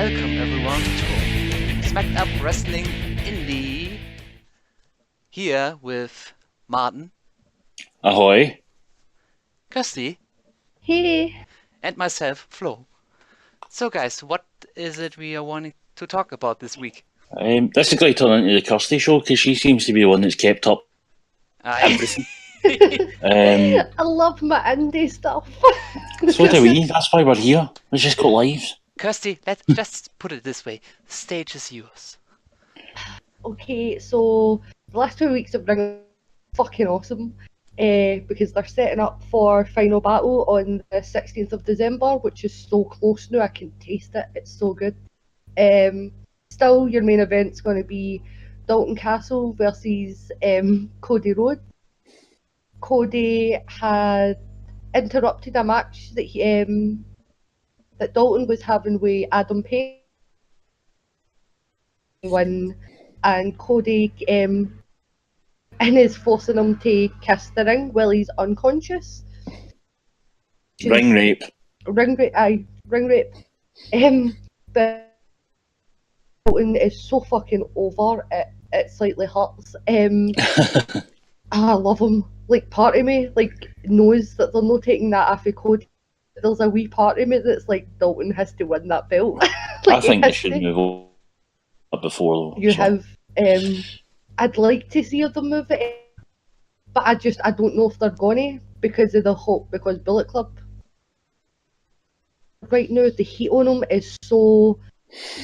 Welcome everyone to Smacked Up Wrestling Indie. Here with Martin, Ahoy. Kirsty, Hey. and myself, Flo. So guys, what is it we are wanting to talk about this week? This is going to turn into the Kirsty show because she seems to be the one that's kept up everything. I love my indie stuff. So do we. That's why we're here. Let's just go lives. Kirsty, let's just put it this way. The stage is yours. Okay, so the last 2 weeks have been fucking awesome because they're setting up for Final Battle on the 16th of December, which is so close now. I can taste it. It's so good. Still, your main event's going to be Dalton Castle versus Cody Rhodes. Cody had interrupted a match that that Dalton was having with Adam Payne. And Cody is forcing him to kiss the ring while he's unconscious. Ring rape. Ring rape. But Dalton is so fucking over it slightly hurts. I love him. Like, part of me knows that they're not taking that off of Cody. There's a wee part of me that's like, Dalton has to win that belt. I think they should move on before. You have. I'd like to see them move it, but I don't know if they're gonna because Bullet Club right now, the heat on him is so,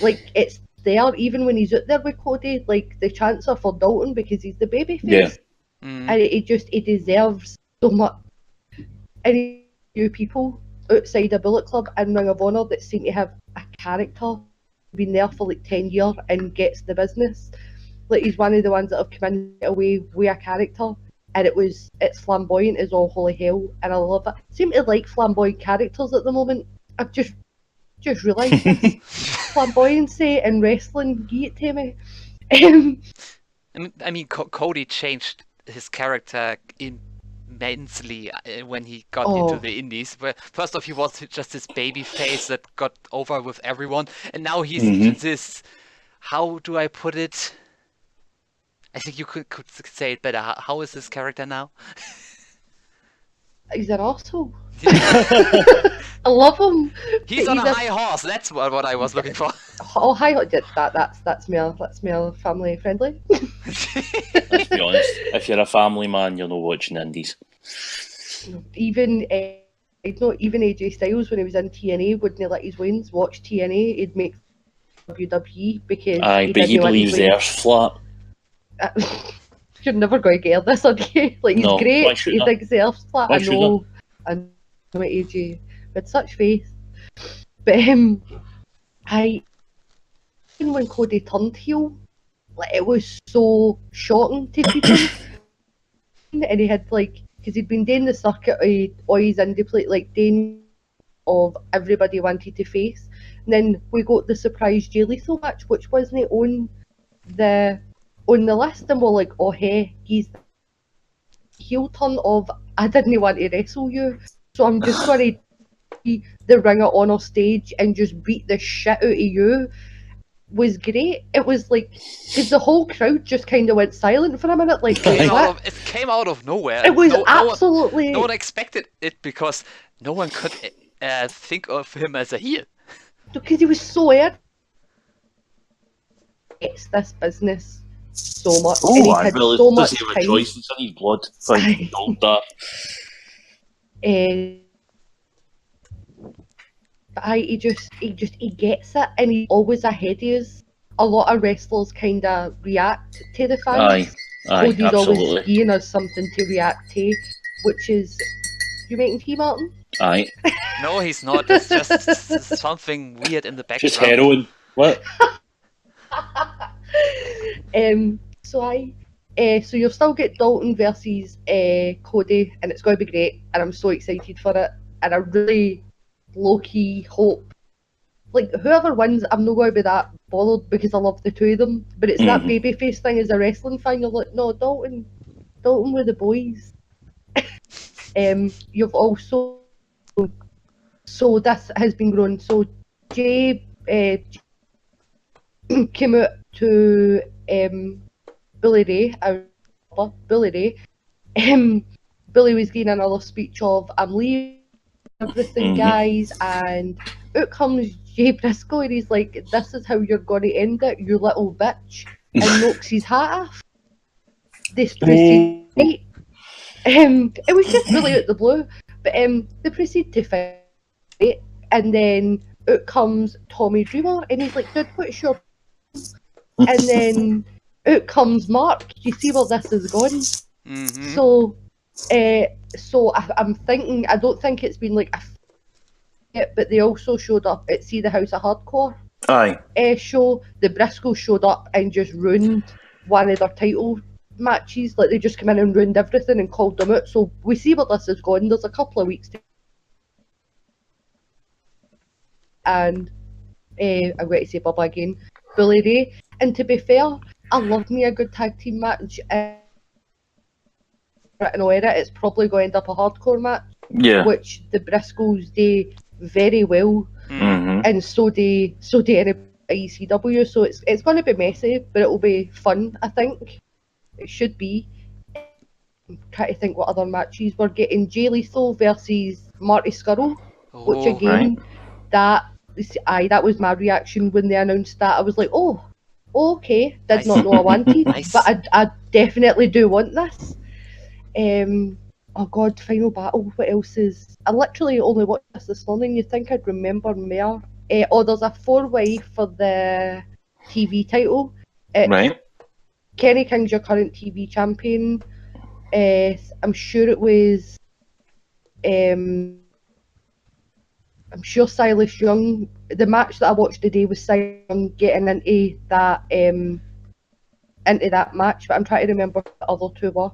it's there even when he's out there with Cody. Like, the chance are for Dalton because he's the babyface. Yeah. And he deserves so much. Any new people outside a Bullet Club and Ring of Honor that seem to have a character, been there for 10 years and gets the business. Like, he's one of the ones that have come in away with a character, and it's flamboyant as all holy hell, and I love it. I seem to like flamboyant characters at the moment. I've just realised this. Flamboyancy in wrestling, give it to me. I mean, Cody changed his character immensely when he got into the indies. Where first off, he was just this baby face that got over with everyone, and now he's this. How do I put it? I think you could say it better. How is this character now? He's an arsehole. I love him. He's on a high horse. That's what I was looking for. Oh, high horse. That's more family friendly. Let's be honest. If you're a family man, you're not watching indies. Even AJ Styles, when he was in TNA, wouldn't let his wins watch TNA. He'd make WWE because but he believes the earth's flat. You're never going to get this, are you? Like, he's great. He thinks the earth's flat. I know AJ with such faith. But when Cody turned heel, it was so shocking to people. And he had because he'd been doing the circuit of his indie plate, doing of everybody wanted to face. And then we got the surprise Jay Lethal match, which wasn't on the list, and we're like, oh hey, he's the heel turn of I didn't want to wrestle you, so I'm just going to be the Ring of Honor stage and just beat the shit out of you. Was great. It was because the whole crowd just kind of went silent for a minute. It came out of nowhere. It was absolutely. No one expected it because no one could think of him as a heel. Because he was so aired. It's this business so much. Oh, and he I had really so much does he have time. a choice in his blood? Like, don't that. But he gets it, and he's always ahead of us. A lot of wrestlers kind of react to the fans. Cody's always absolutely. giving us something to react to, which is, you making tea, Martin? Aye. No, he's not. It's just something weird in the background. Just heroin. What? So you'll still get Dalton versus Cody, and it's going to be great, and I'm so excited for it, and I really low-key hope, whoever wins, I'm not going to be that bothered because I love the two of them, but it's that babyface thing as a wrestling fan, you're like, no, Dalton with the boys. You've also, so this has been grown, so Jay came out to Bully Ray, Bully Ray. Billy was giving another speech of "I'm leaving everything, guys," and out comes Jay Briscoe, and he's like, "This is how you're going to end it, you little bitch," and knocks his hat off. This proceed. It was just really out the blue, but they proceed to fight, and then out comes Tommy Dreamer, and he's like, "Dude, what's your?" And then out comes Mark. You see where this is going? So, I'm thinking. I don't think it's been like but they also showed up at See the House of Hardcore. Show. The Briscoes showed up and just ruined one of their title matches. Like, they just came in and ruined everything and called them out. So we see where this is going. There's a couple of weeks to... And I'm going to say Bubba again, Bully Ray. And to be fair, I love me a good tag team match. It's probably going to end up a hardcore match. Yeah. Which the Briscoes do very well. And so do ECW. So it's going to be messy, but it'll be fun, I think. It should be. I'm trying to think what other matches we're getting. Jay Lethal versus Marty Scurll, which again, that was my reaction when they announced that. I was like, oh, okay, did not know I wanted, but I definitely do want this. Oh god, Final Battle, what else is... I literally only watched this morning, you'd think I'd remember more. There's a 4-way for the TV title. Right. Kenny King's your current TV champion. I'm sure it was... I'm sure Silas Young... The match that I watched today was Silas Young getting into that match, but I'm trying to remember what the other two were.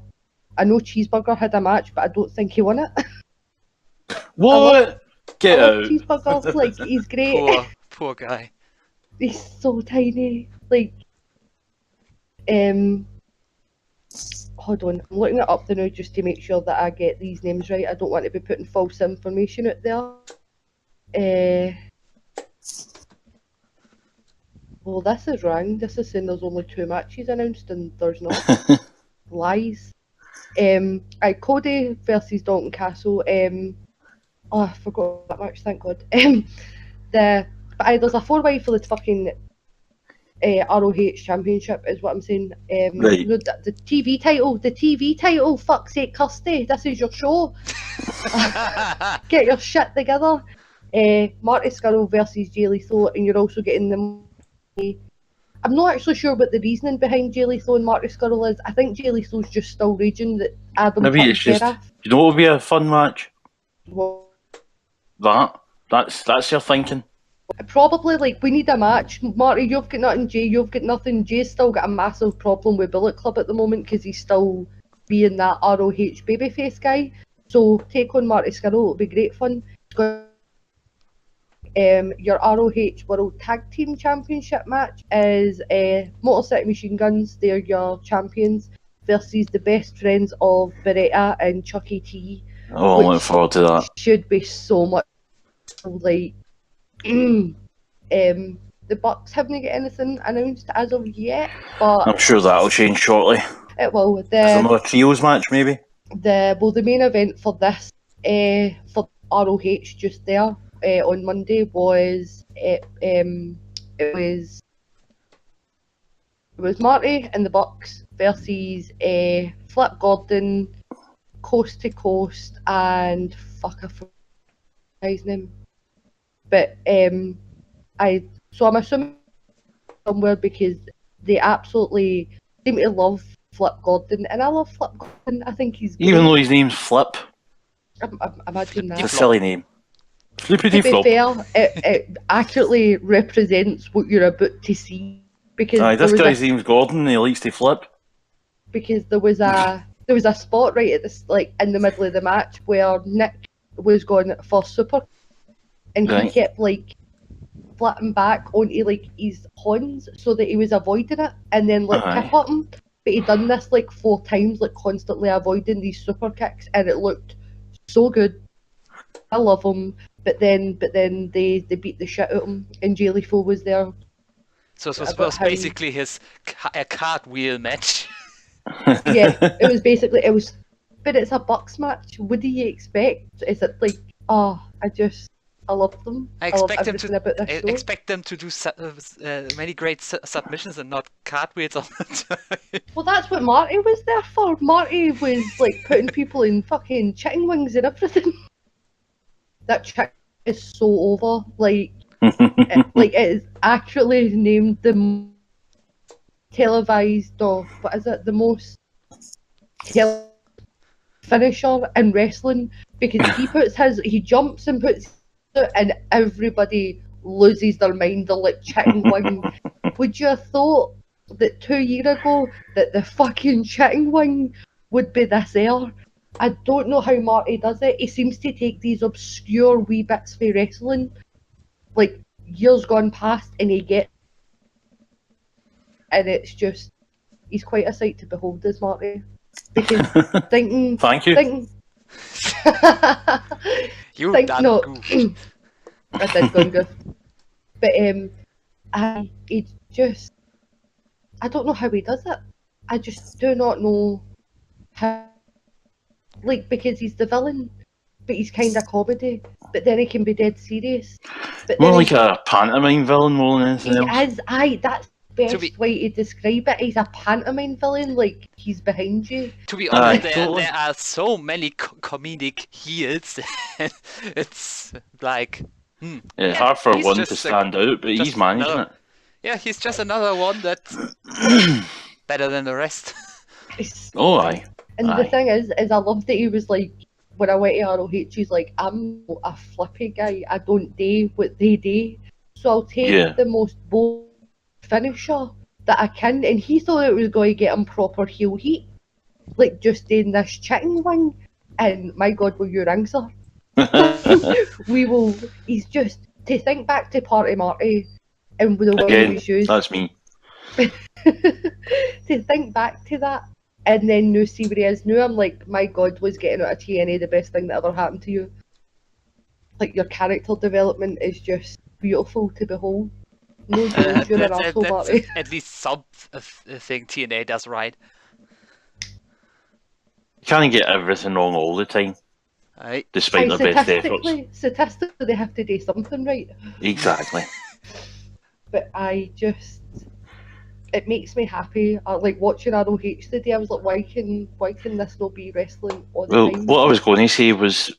I know Cheeseburger had a match, but I don't think he won it. What? Get out. Cheeseburger, like, he's great. Poor guy. He's so tiny. Like, hold on, I'm looking it up now just to make sure that I get these names right. I don't want to be putting false information out there. Well, this is wrong. This is saying there's only 2 matches announced, and there's not. Lies. Cody versus Dalton Castle. I forgot that match, thank God. There's a 4-way for the fucking ROH Championship, is what I'm saying. Right. The TV title, fuck's sake, Kirsty, this is your show. Get your shit together. Marty Scurll versus Jay Lethal, and you're also getting the... I'm not actually sure what the reasoning behind Jay Lethal and Marty Scurll is. I think Jay Lethal's just still raging that Adam Maybe it's just... You know what would be a fun match? What? That's your thinking? Probably, like, we need a match. Marty, you've got nothing. Jay, you've got nothing. Jay's still got a massive problem with Bullet Club at the moment because he's still being that ROH babyface guy. So take on Marty Scurll, it'll be great fun. Your ROH World Tag Team Championship match is Motor City Machine Guns, they're your champions, versus the best friends of Beretta and Chucky T. Oh, I'm looking forward to that. Should be so much like... the Bucks haven't got anything announced as of yet, but... I'm sure that'll change shortly. It will. Another trios match, maybe? The main event for this, for ROH just there, on Monday was it was Marty and the Bucks versus Flip Gordon, Coast to Coast, and fuck, I forgot his name. But I'm assuming somewhere because they absolutely seem to love Flip Gordon, and I love Flip Gordon. I think he's great. Even though his name's Flip. Imagine that. It's a silly name. To be fair, it accurately represents what you're about to see. Because this guy's name's Gordon and he likes to flip. Because there was a spot right at this, like, in the middle of the match where Nick was going for super, and he kept like flipping back onto like his horns so that he was avoiding it, and then like kick at him. But he done this like 4 times, like constantly avoiding these super kicks, and it looked so good. I love him. But then they beat the shit out of him, and Jay Lethal was there So it about was how- basically a cartwheel match. Yeah, it was basically but it's a Bucks match. What do you expect? Is it like, I love them. I love expect them everything about this show. expect them to do many great submissions and not cartwheels all the time. Well, that's what Marty was there for. Marty was like putting people in fucking chicken wings and everything. That chick is so over. Like, it is actually named the televised, or what is it? The most finisher in wrestling, because he jumps and puts it, and everybody loses their mind. They're like chicken wing. Would you have thought that 2 years ago that the fucking chicken wing would be this air? I don't know how Marty does it. He seems to take these obscure wee bits for wrestling, like years gone past, and and it's just, he's quite a sight to behold, is Marty. Because thinking, Thank you. You think, done no, goof. I did go and goof. But I don't know how he does it. I just do not know how. Like, because he's the villain, but he's kind of comedy. But then he can be dead serious. But More then like a pantomime villain more than anything else. he is. That's the best way to describe it. He's a pantomime villain. Like, he's behind you. To be honest, totally. there are so many comedic heels. It's like, It's hard for he's one just to stand out, but he's managing it. Yeah, he's just another one that's better than the rest. Oh, aye. And Aye. the thing is I love that he was like, when I went to ROH, he's like, I'm a flippy guy. I don't do what they do. So I'll take the most bold finisher that I can. And he thought it was going to get him proper heel heat. Like, just doing this chicken wing. And my God, will you answer? He's just, to think back to Party Marty and the way he was used. That's me. To think back to that and then now see where he is now, I'm like, my God, was getting out of TNA the best thing that ever happened to you? Like, your character development is just beautiful to behold. No joke, you're an arsehole, Marty. At least something TNA does right. You can't get everything wrong all the time, Right. despite their best efforts. Statistically, they have to do something right. Exactly. But it makes me happy. I like watching ROH today. I was like, why can this not be wrestling all the time? What I was going to say was,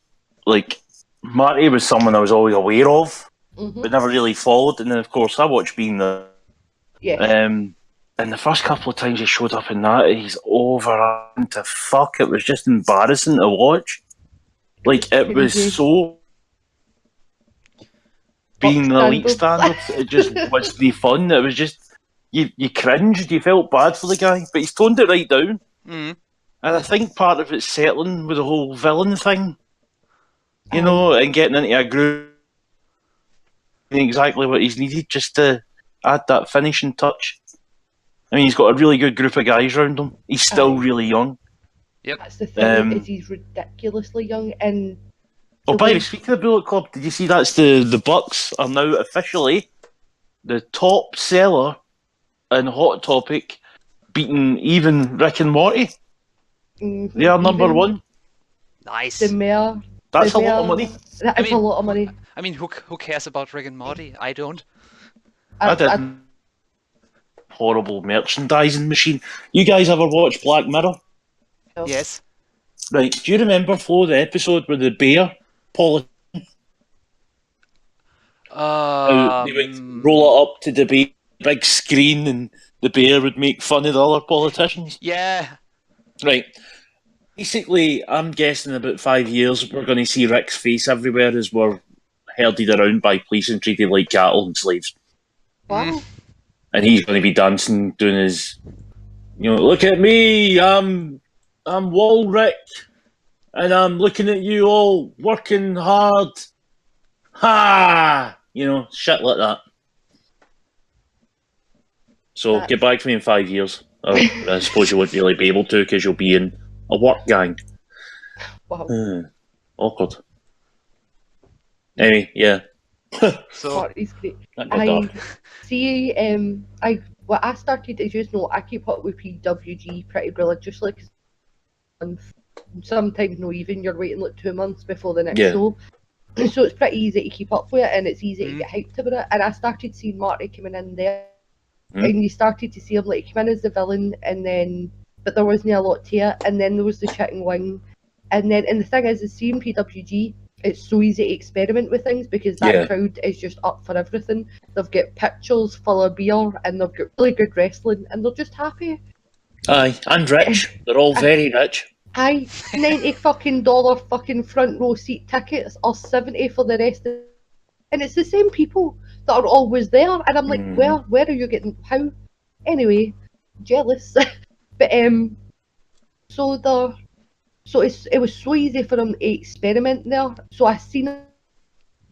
like, Marty was someone I was always aware of, but never really followed. And then, of course, I watched Being the. Yeah. And the first couple of times he showed up in that, he's over to fuck. It was just embarrassing to watch. Like, it was so. Being the elite standards, it just was the fun. It was just. You cringed, you felt bad for the guy, but he's toned it right down. Mm. And I think part of it's settling with the whole villain thing, you know, and getting into a groove, exactly what he's needed just to add that finishing touch. I mean, he's got a really good group of guys around him. He's still really young. Yep. That's the thing, is he's ridiculously young. And by the way, speaking of Bullet Club, did you see that's the Bucks are now officially the top seller in Hot Topic, beating even Rick and Morty. They are number one. Nice. The mayor. That's a lot of money. That is a lot of money. I mean, who cares about Rick and Morty? I don't. I didn't. Horrible merchandising machine. You guys ever watch Black Mirror? No. Yes. Right. Do you remember, Flo, the episode with the bear politician? They would roll it up to the big screen and the bear would make fun of the other politicians? Yeah. Right. Basically, I'm guessing in about 5 years we're going to see Rick's face everywhere as we're herded around by police and treated like cattle and slaves. Wow. And he's going to be dancing, doing his, look at me, I'm Wall Rick, and I'm looking at you all working hard. Ha! Shit like that. So get back to me in 5 years. I suppose you wouldn't really be able to because you'll be in a work gang. Wow. Awkward. Anyway, yeah. So Marty's great. That got dark. See, what I started is just know I keep up with PWG pretty religiously because sometimes no even you're waiting like 2 months before the next Yeah. show. So it's pretty easy to keep up with it and it's easy to get hyped about it. And I started seeing Marty coming in there and you started to see him like come in as the villain and then but there wasn't a lot to it and then there was the chicken wing and the thing is seeing PWG it's so easy to experiment with things because that crowd is just up for everything. They've got pictures full of beer and they've got really good wrestling and they're just happy. Aye, and rich. They're all very rich. Aye, $90 fucking front row seat tickets or 70 for the rest of it. And it's the same people that are always there and I'm like, where are you getting how? Anyway, jealous. But so it was so easy for them to experiment there. So I seen it.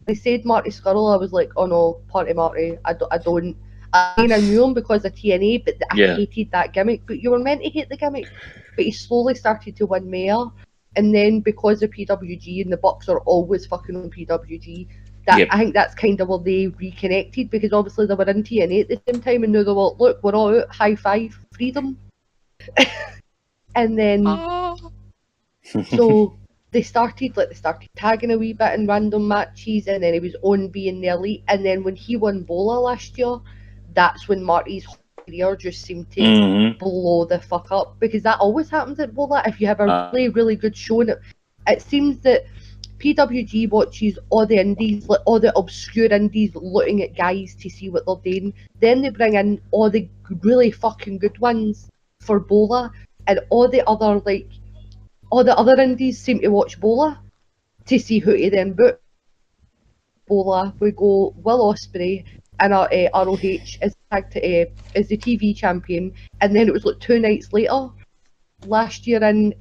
They said Marty Scurll. I was like, oh no, Party Marty. I don't. I knew him because of TNA, but I hated that gimmick. But you were meant to hate the gimmick. But he slowly started to win more. And then because of PWG and the Bucks are always fucking on PWG, I think that's kind of where they reconnected because obviously they were in TNA at the same time and now they're like, look, we're all out, high five, freedom. And then so they started tagging a wee bit in random matches and then he was on being the elite and then when he won Bola last year, that's when Marty's career just seemed to blow the fuck up because that always happens at Bola if you have a really good show and it seems that PWG watches all the indies, like all the obscure indies looking at guys to see what they're doing. Then they bring in all the really fucking good ones for Bola and all the other indies seem to watch Bola to see who to then book. Bola, we go Will Ospreay and ROH as the TV champion, and then it was like 2 nights later, last year in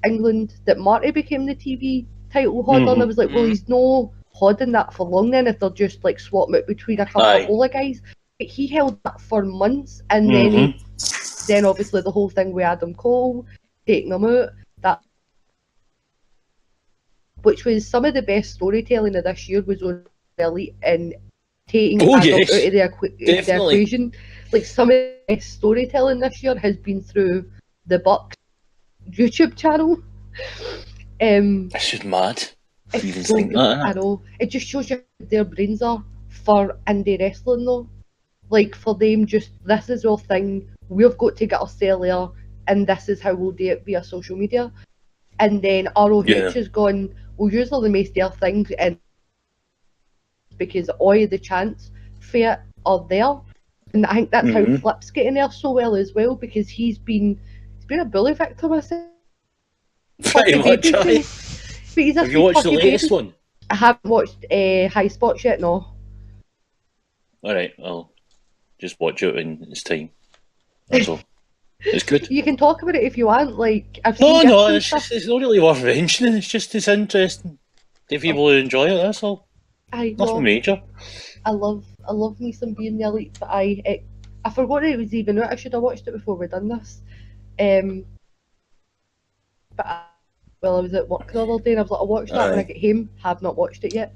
England, that Marty became the TV title holder. And I was like, well, he's no holding that for long then if they're just like swapping it between a couple of Bola guys. But he held that for months, and then obviously the whole thing with Adam Cole taking him out. Which was some of the best storytelling of this year was on Elite and taking Adam out of the equation. Like some of the best storytelling this year has been through the Bucks YouTube channel. This is mad. If you even think that. I know. It just shows you how their brains are for indie wrestling though. Like for them just this is our thing, we've got to get our sell there and this is how we'll do it via social media. And then ROH has gone, well, usually they make their things and because all of the chants for it are there. And I think that's how Flip's getting there so well as well because he's been a bully victim, I say. Pretty much, aye. Have you watched the latest one? I haven't watched High Spots yet, no. Alright, I'll just watch it when it's time. That's all. It's good. You can talk about it if you want. Like I've seen it's not really worth mentioning. It's interesting. If people enjoy it, that's all. Nothing major. I love me some being the elite, but I forgot it was even out. I should have watched it before we done this. But I was at work the other day and I was like, I watched that when I get home. Have not watched it yet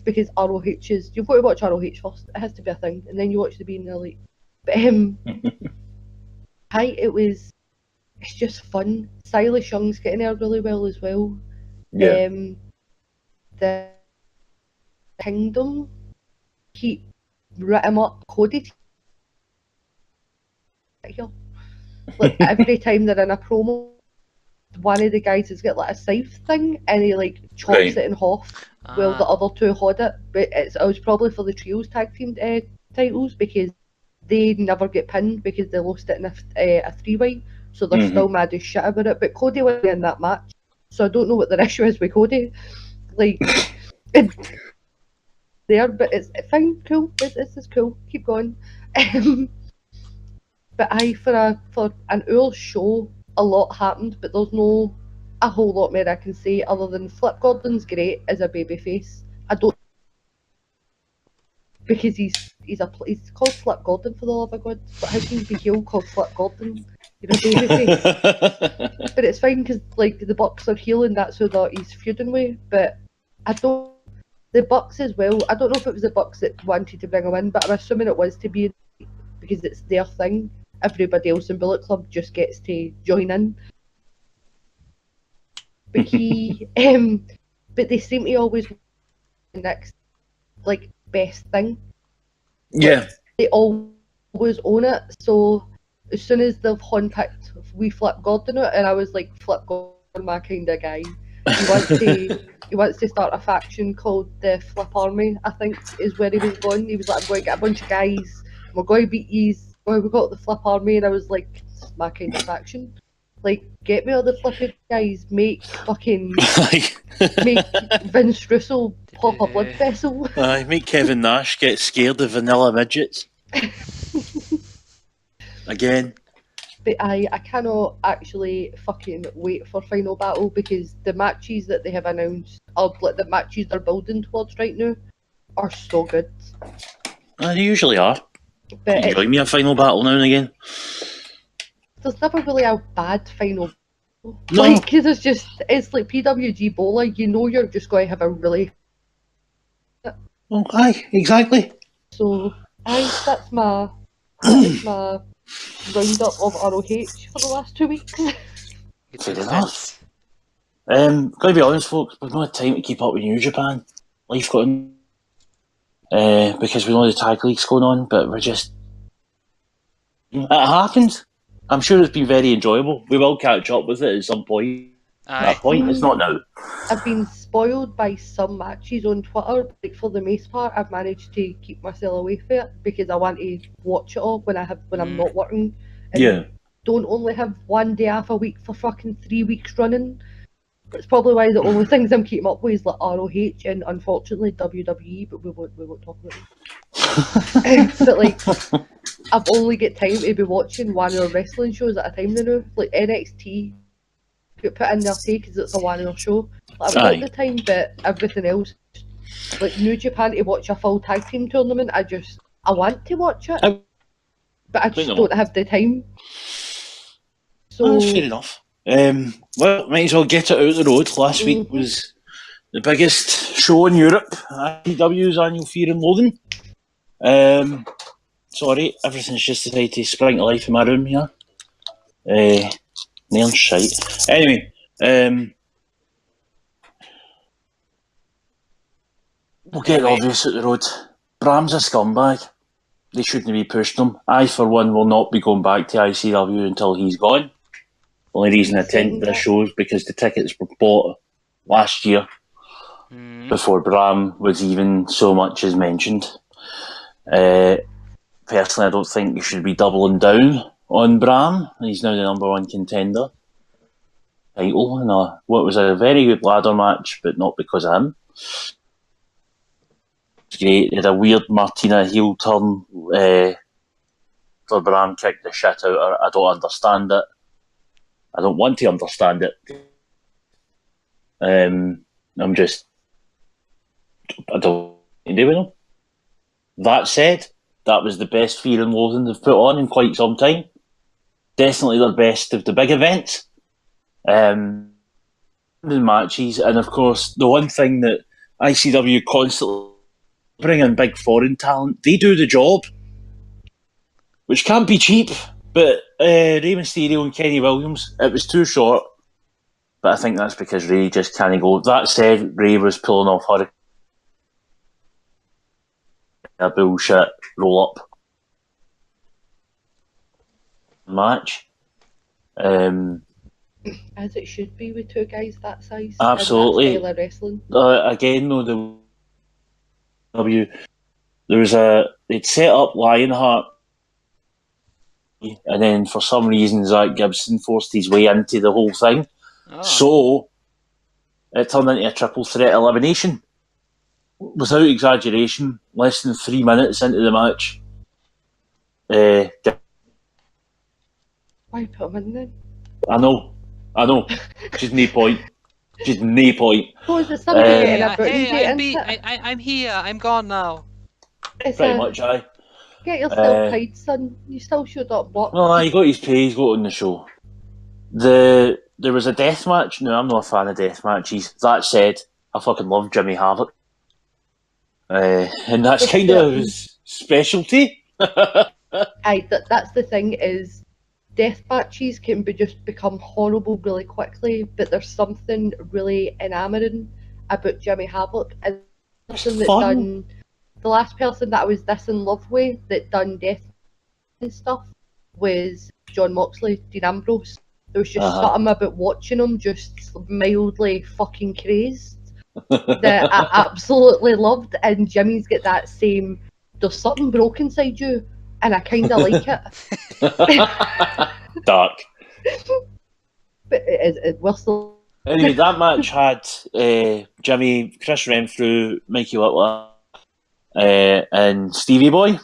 because ROH you've got to watch ROH first. It has to be a thing, and then you watch the being the elite. But it's just fun. Silas Young's getting there really well as well. Yeah. The Kingdom keep writ him up. Cody here. Like every time they're in a promo, one of the guys has got like a scythe thing and he like chops it in half while the other two hold it. But it was probably for the trios tag team titles because they never get pinned because they lost it in a three-way, so they're still mad as shit about it. But Cody went in that match, so I don't know what their issue is with Cody. Like, there, but it's fine, cool. It's cool. Keep going. But for an hour show, a lot happened, but there's no a whole lot more I can say other than Flip Gordon's great as a babyface. I don't. Because he's called Flip Gordon for the love of God. But how can you be heel called Flip Gordon? You're a babyface. But it's fine because like the Bucks are heel and that's who he's feuding with. But I don't. the Bucks as well. I don't know if it was the Bucks that wanted to bring him in, but I'm assuming it was to be because it's their thing. Everybody else in Bullet Club just gets to join in. But he, but they seem to always the next, like, best thing. Yeah. They always own it. So as soon as they've picked we Flip Gordon out, and I was like, Flip Gordon, my kind of guy. He wants to start a faction called the Flip Army, I think is where he was going. He was like, I'm going to get a bunch of guys, we're going to beat these. Well, we got the Flip Army, and I was like, this is my kind of faction. Like, get me all the flippy guys, make Vince Russo pop a blood vessel. Make Kevin Nash get scared of vanilla midgets. Again. But I cannot actually fucking wait for Final Battle, because the matches that they have announced, or like the matches they're building towards right now, are so good. They usually are. But Enjoy me a Final Battle now and again. There's never really a bad Final Battle. No. Like, cause it's like PWG Bowler, you know you're just going to have a really... Oh, aye, exactly. So, that's my roundup of ROH for the last 2 weeks. Fair enough. Gotta be honest, folks, we've not had time to keep up with New Japan. Life got in. Because we know the tag league's going on, but we're just... It happens. I'm sure it's been very enjoyable. We will catch up with it at some point. At that point, it's not now. I've been spoiled by some matches on Twitter, but for the most part, I've managed to keep myself away from it because I want to watch it all when I'm not working. And don't only have one day off a week for fucking 3 weeks running. It's probably why the only things I'm keeping up with is like ROH and unfortunately WWE, but we won't talk about it. But like, I've only got time to be watching 1 hour wrestling shows at a time now. Like NXT, put in there too because it's a 1 hour show. Like, I've got the time, but everything else, like New Japan, to watch a full tag team tournament, I want to watch it, but I just don't have the time. So that's fair enough. Well, might as well get it out of the road. Last week was the biggest show in Europe, IPW's annual Fear and Loathing. Sorry, everything's just decided to spring to life in my room here. Nailed shite. Anyway, we'll get the obvious out the road. Bram's a scumbag. They shouldn't be pushing him. I, for one, will not be going back to ICW until he's gone. The only reason I attend the shows because the tickets were bought last year before Bram was even so much as mentioned. Personally, I don't think you should be doubling down on Bram. He's now the number 1 contender title in what was a very good ladder match, but not because of him. It's great. He had a weird Martina heel turn for Bram, kicked the shit out of her. I don't understand it. I don't want to understand it. I don't do with him. That said, that was the best Fear and Loathing they've put on in quite some time. Definitely their best of the big events. The matches, and of course, the one thing that ICW constantly bring in big foreign talent. They do the job, which can't be cheap. But Rey Mysterio and Kenny Williams, it was too short. But I think that's because Rey just can't go. That said, Rey was pulling off a bullshit roll-up match. As it should be with 2 guys that size. Absolutely. And that style of wrestling. Again, though, they'd set up Lionheart, and then for some reason Zach Gibson forced his way into the whole thing. So it turned into a triple threat elimination. Without exaggeration, less than 3 minutes into the match. Why put him in then? I know. Just no point. Oh, is it somebody getting a Britain I'm here. I'm gone now. Pretty much, aye. Get yourself paid, son. You still showed up. What? Well, he got his pay. He's got on the show. There was a death match. No, I'm not a fan of death matches. That said, I fucking love Jimmy Havoc. And that's kind of his specialty. That's the thing is, death matches can become horrible really quickly, but there's something really enamouring about Jimmy Havoc, and the person that done the last person that I was this in love with that done death and stuff was John Moxley, Dean Ambrose. There was just something about watching him just mildly fucking crazed that I absolutely loved, and Jimmy's got that same, there's something broken inside you, and I kind of like it. Dark. But we're still... Anyway, that match had Jimmy, Chris Renfrew, Mikey Whitlock, and Stevie Boy.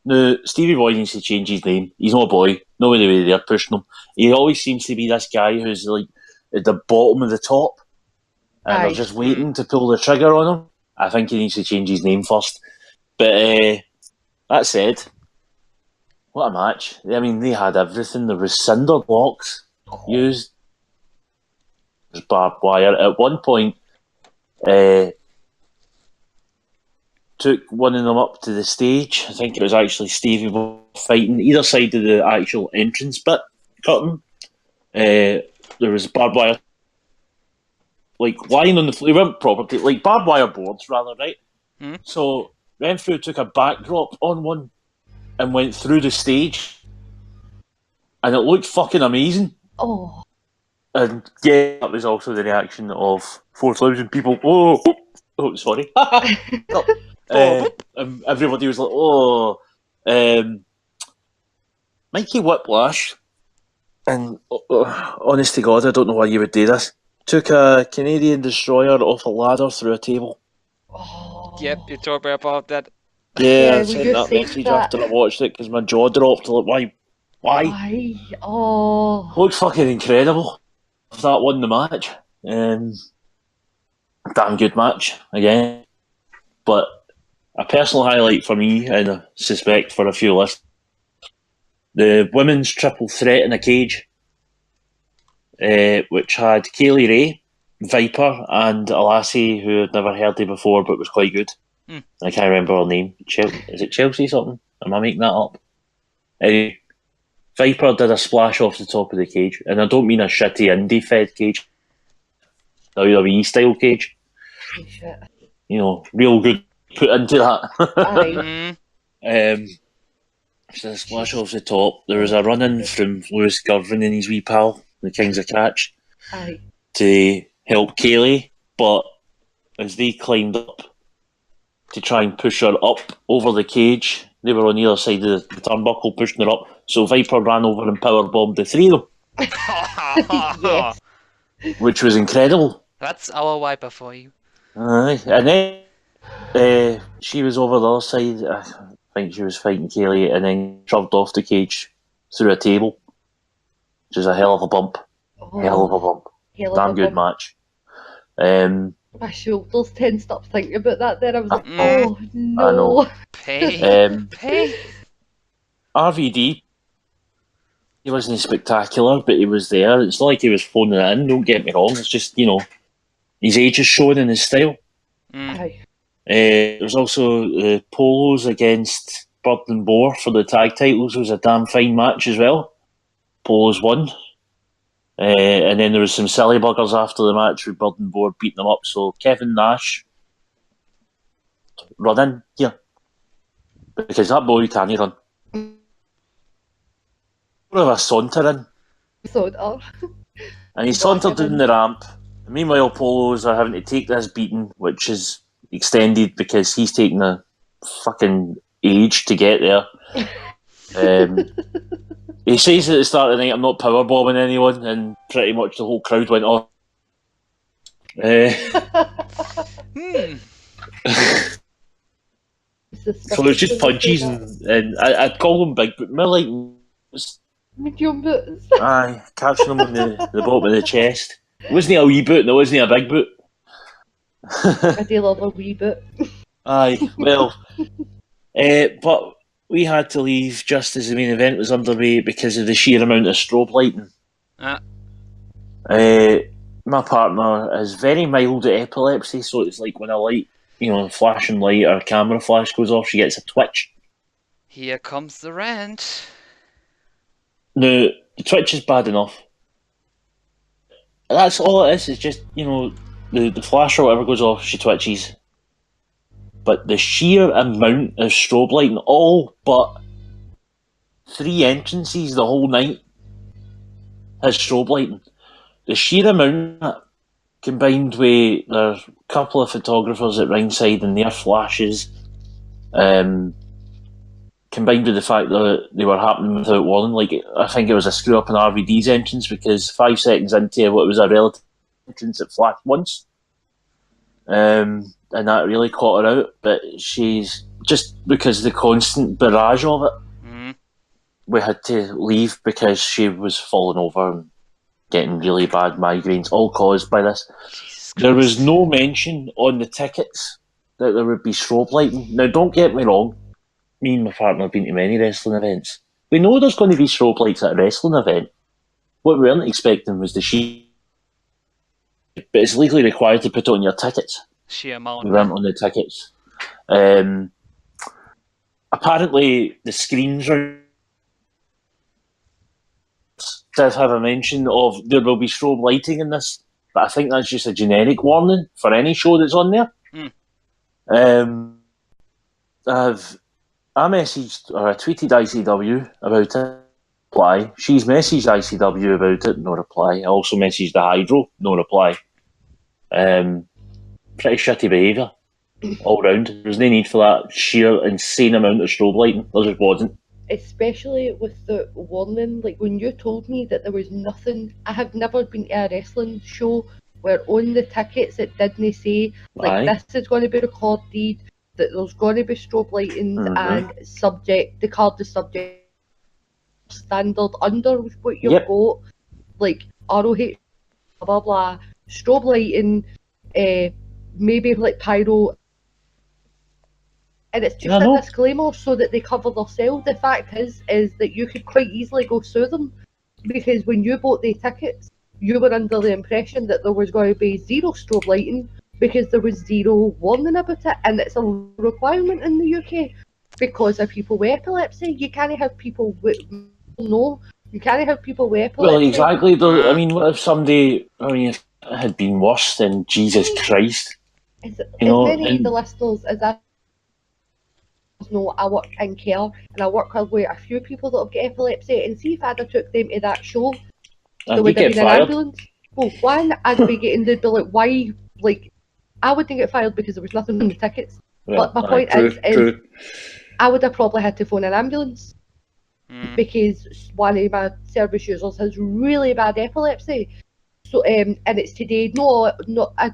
Now, Stevie Boy needs to change his name. He's not a boy. Nobody really there pushing him. He always seems to be this guy who's like at the bottom of the top, and they're just waiting to pull the trigger on him. I think he needs to change his name first. But that said, what a match. I mean, they had everything. There was cinder blocks used. There's barbed wire. At one point, took one of them up to the stage. I think it was actually Stevie Boy fighting either side of the actual entrance bit curtain. There was barbed wire, like lying on the floor. They weren't properly, like barbed wire boards, rather, right? Mm. So Renfrew took a backdrop on one and went through the stage, and it looked fucking amazing. Oh. And yeah, that was also the reaction of 4,000 people. Oh, sorry. Everybody was like, oh. Mikey Whiplash, and honest to God, I don't know why you would do this, took a Canadian destroyer off a ladder through a table. Oh. Yep, you told me about that. Yeah, I sent that message after I watched it because my jaw dropped. Like, why? Why? Oh. Looked fucking incredible. That won the match. Damn good match, again. But a personal highlight for me, and I suspect for a few listeners, the women's triple threat in a cage, which had Kaylee Ray, Viper, and a lassie who I'd never heard of before but was quite good. I can't remember her name. Is it Chelsea something? Am I making that up? Anyway, Viper did a splash off the top of the cage, and I don't mean a shitty indie fed cage, WWE style cage. Shit. You know, real good put into Aye. that. So the splash off the top. There was a run in from Lewis Girvin and his wee pal, the Kings of Catch, Aye. to help Kaylee, but as they climbed up to try and push her up over the cage, they were on either side of the turnbuckle pushing her up, so Viper ran over and powerbombed the three of them. Yes. Which was incredible. That's our Viper for you. Aye. And then she was over the other side. I think she was fighting Kaylee, and then shoved off the cage through a table, which is a hell of a bump. Hell of a bump. Damn good match. My shoulders tensed up thinking about that then. I was like, oh no. I know. Pain. Pain. RVD, he wasn't spectacular, but he was there. It's not like he was phoning it in, don't get me wrong. It's just, you know, his age is showing in his style. Aye. There was also Polos against Bird and Boar for the tag titles. It was a damn fine match as well. Polos won. And then there was some silly buggers after the match with Bird and Boar beating them up. So Kevin Nash, run in here. Because that boy can't run. More of a saunter in. And he sauntered down the ramp. Meanwhile, Polos are having to take this beating, which is extended because he's taking a fucking age to get there. He says at the start of the night, I'm not powerbombing anyone, and pretty much the whole crowd went off. So it's just punches, and I'd call them big, but more like medium boots. Aye, catching them on the bottom of the chest. Wasn't he a wee boot? No, wasn't he a big boot? I do love a wee boot. Aye, well, but we had to leave just as the main event was underway because of the sheer amount of strobe lighting. My partner is very mild at epilepsy, so it's like when a light flashing light or camera flash goes off, she gets a twitch. Here comes the rant. Now, the twitch is bad enough. That's all it is. It's just, the flash or whatever goes off, she twitches. But the sheer amount of strobe lighting, all but 3 entrances the whole night, has strobe lighting. The sheer amount of that, combined with a couple of photographers at ringside and their flashes, combined with the fact that they were happening without warning. Like, I think it was a screw up in RVD's entrance because 5 seconds into what was a relative entrance, it flashed once. And that really caught her out. But she's just because of the constant barrage of it, we had to leave because she was falling over and getting really bad migraines, all caused by this. There was no mention on the tickets that there would be strobe lighting. Now, don't get me wrong. Me and my partner have been to many wrestling events. We know there's going to be strobe lights at a wrestling event. What we weren't expecting was the sheer... But it's legally required to put it on your tickets. Sheer amount. We weren't on the tickets. Apparently, the screens does have a mention of there will be strobe lighting in this, but I think that's just a generic warning for any show that's on there. I messaged or I tweeted ICW about it. Reply. She's messaged ICW about it. No reply. I also messaged the Hydro. No reply. Pretty shitty behaviour all round. There's no need for that sheer insane amount of strobe lighting. There just wasn't. Especially with the warning, like when you told me that there was nothing. I have never been to a wrestling show where on the tickets it didn't say like this is going to be recorded, that there's going to be strobe lighting and the card is subject standard under what you've got, like ROH, blah blah, strobe lighting, maybe like pyro, and it's just a disclaimer so that they cover themselves. The fact is that you could quite easily go sue them because when you bought the tickets, you were under the impression that there was going to be zero strobe lighting because there was zero warning about it, and it's a requirement in the UK because of people with epilepsy. You can't have people with you can't have people with epilepsy. Well, exactly. I mean, what if somebody? I mean, if it had been worse, then Jesus Christ. As many of the listeners as I know, I work in care and I work with a few people that have got epilepsy, and see if I'd have took them to that show, there would have been an ambulance. Well, one, I'd be getting, they'd be like, why, like, I wouldn't get fired because there was nothing on the tickets. But my point is I would have probably had to phone an ambulance because one of my service users has really bad epilepsy. So, and it's today,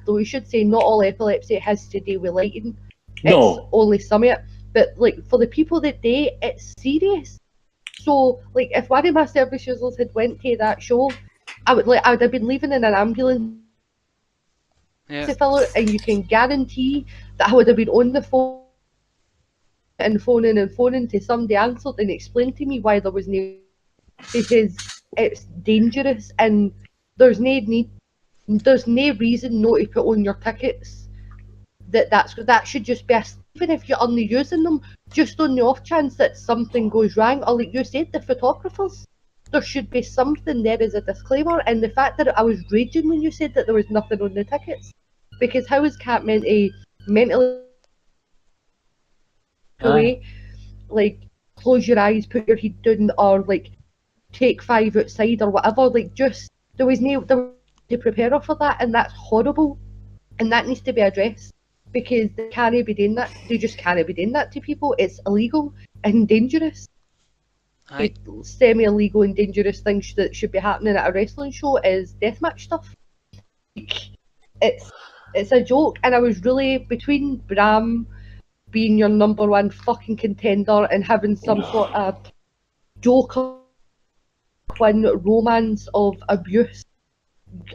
we should say not all epilepsy has to do with lighting. It's only some of it. But like for the people that do, it's serious. So like if one of my service users had went to that show, I would have been leaving in an ambulance to fill it, and you can guarantee that I would have been on the phone and phoning to somebody answered and explained to me why there was no, because it's dangerous and there's no reason not to put on your tickets that should just be even if you're only using them, just on the off chance that something goes wrong, or like you said, the photographers, there should be something there as a disclaimer. And the fact that I was raging when you said that there was nothing on the tickets, because how is Cat meant to mentally away, like close your eyes, put your head down, or like take 5 outside or whatever? Like just there was no to prepare her for that, and that's horrible, and that needs to be addressed. Because they can't be doing that. They just can't be doing that to people. It's illegal and dangerous. Semi-illegal and dangerous things that should be happening at a wrestling show is deathmatch stuff. It's a joke, and I was really between Bram being your #1 fucking contender and having some sort of Joker Quinn romance of abuse